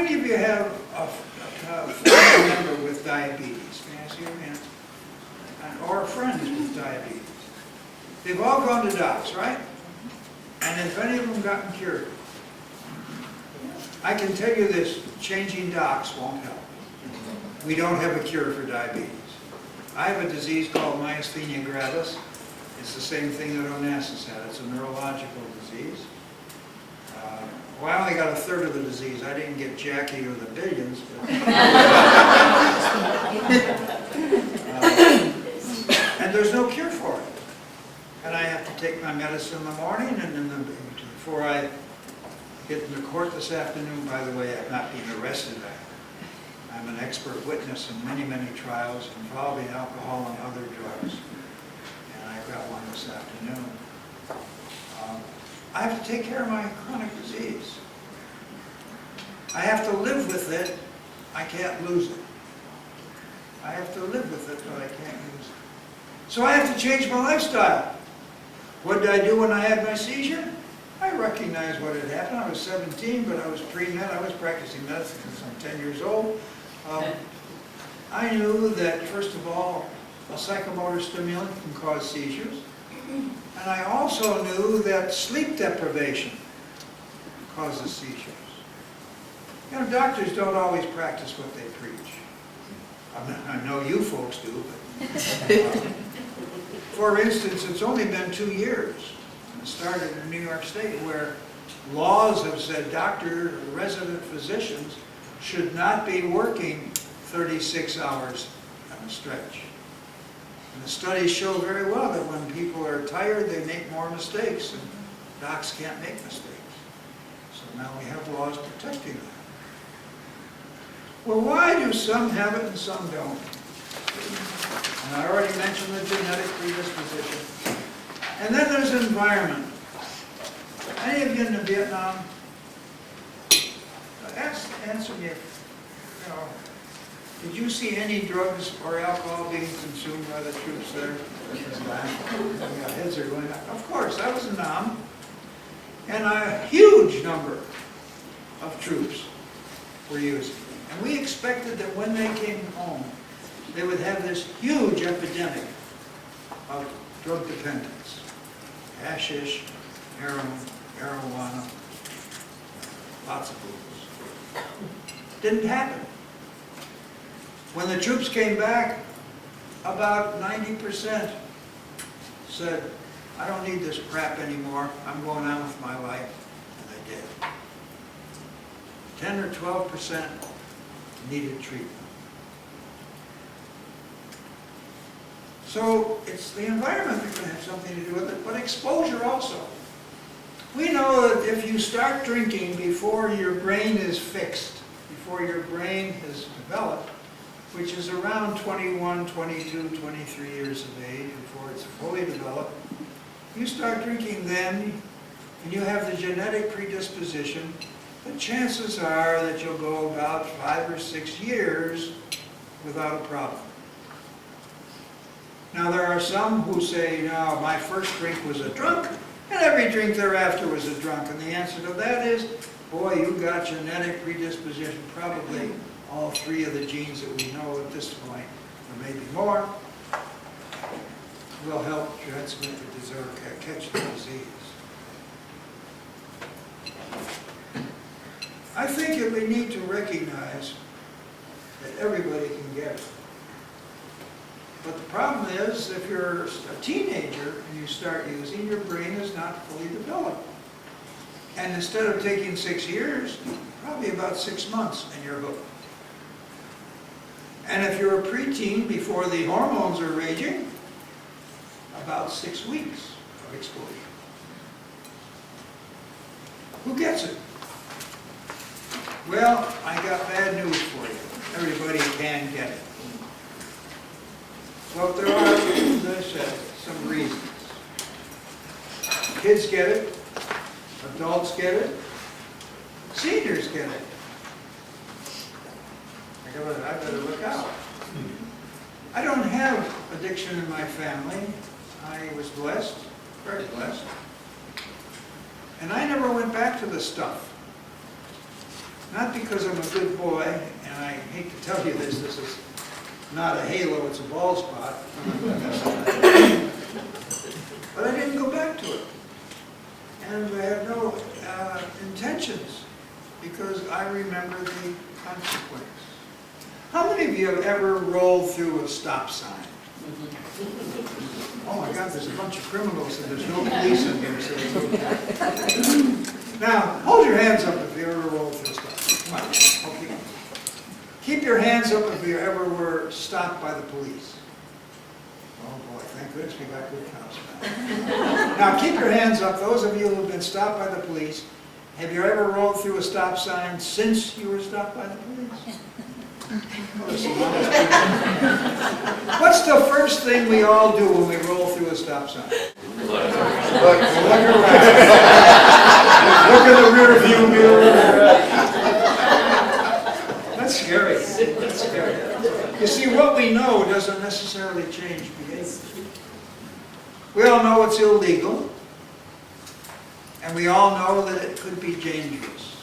many of you have a family member with diabetes? May I see your hand? Or friends with diabetes? They've all gone to docs, right? And have any of them gotten cured? I can tell you this, changing docs won't help. We don't have a cure for diabetes. I have a disease called myasthenia gravis. It's the same thing that Onassis had. It's a neurological disease. Well, I only got a third of the disease. I didn't get Jackie or the billions. But and there's no cure for it. And I have to take my medicine in the morning, and before I get into court this afternoon, by the way, I'm not being arrested. I'm an expert witness in many, many trials involving alcohol and other drugs. And I've got one this afternoon. I have to take care of my chronic disease. I have to live with it. I can't lose it. I have to live with it, but I can't lose it. So I have to change my lifestyle. What did I do when I had my seizure? I recognized what had happened. I was 17, but I was pre-med. I was practicing medicine since I'm 10 years old. I knew that, first of all, a psychomotor stimulant can cause seizures. And I also knew that sleep deprivation causes seizures. You know, doctors don't always practice what they preach. I know you folks do, but for instance, it's only been 2 years. It started in New York State where laws have said doctors or resident physicians should not be working 36 hours on a stretch. And the studies show very well that when people are tired, they make more mistakes, and docs can't make mistakes. So now we have laws protecting that. Well, why do some have it and some don't? And I already mentioned the genetic predisposition. And then there's environment. Any of you in Vietnam? Answer me if, did you see any drugs or alcohol being consumed by the troops there? Yeah, heads are going up. Of course, I was in Nam, and a huge number of troops were using it. And we expected that when they came home, they would have this huge epidemic of drug dependence. Hashish, heroin, marijuana, lots of booze. Didn't happen. When the troops came back, about 90% said, I don't need this crap anymore, I'm going on with my life. And they did. 10 or 12% needed treatment. So it's the environment that can have something to do with it, but exposure also. We know that if you start drinking before your brain is fixed, before your brain has developed, which is around 21, 22, 23 years of age, before it's fully developed, you start drinking then, and you have the genetic predisposition, the chances are that you'll go about 5 or 6 years without a problem. Now there are some who say, no, my first drink was a drunk, and every drink thereafter was a drunk. And the answer to that is, boy, you got genetic predisposition, probably all 3 of the genes that we know at this point, or maybe more, will help transmit the disease or catch the disease. I think that we need to recognize that everybody can get it. But the problem is, if you're a teenager and you start using, your brain is not fully developed. And instead of taking 6 years, probably about 6 months and you're hooked. And if you're a preteen before the hormones are raging, about 6 weeks of exposure. Who gets it? Well, I got bad news for you. Everybody can get it. Well, there are, as I said, some reasons. Kids get it. Adults get it. Seniors get it. I better look out. I don't have addiction in my family. I was blessed, very blessed. And I never went back to the stuff. not because I'm a good boy, and I hate to tell you this is not a halo, it's a bald spot. But I didn't go back to it. And I had no intentions, because I remember the consequence. How many of you have ever rolled through a stop sign? Oh my God, there's a bunch of criminals and there's no police in here, so it's okay. Now, hold your hands up if you ever rolled through a stop sign. Come on, okay. Keep your hands up if you ever were stopped by the police. Oh boy, thank goodness we got good cops now. Now keep your hands up, those of you who have been stopped by the police. Have you ever rolled through a stop sign since you were stopped by the police? What's the first thing we all do when we roll through a stop sign? Look around. Look in the rear view mirror. That's scary. That's scary. You see, what we know doesn't necessarily change behavior. We all know it's illegal, and we all know that it could be dangerous.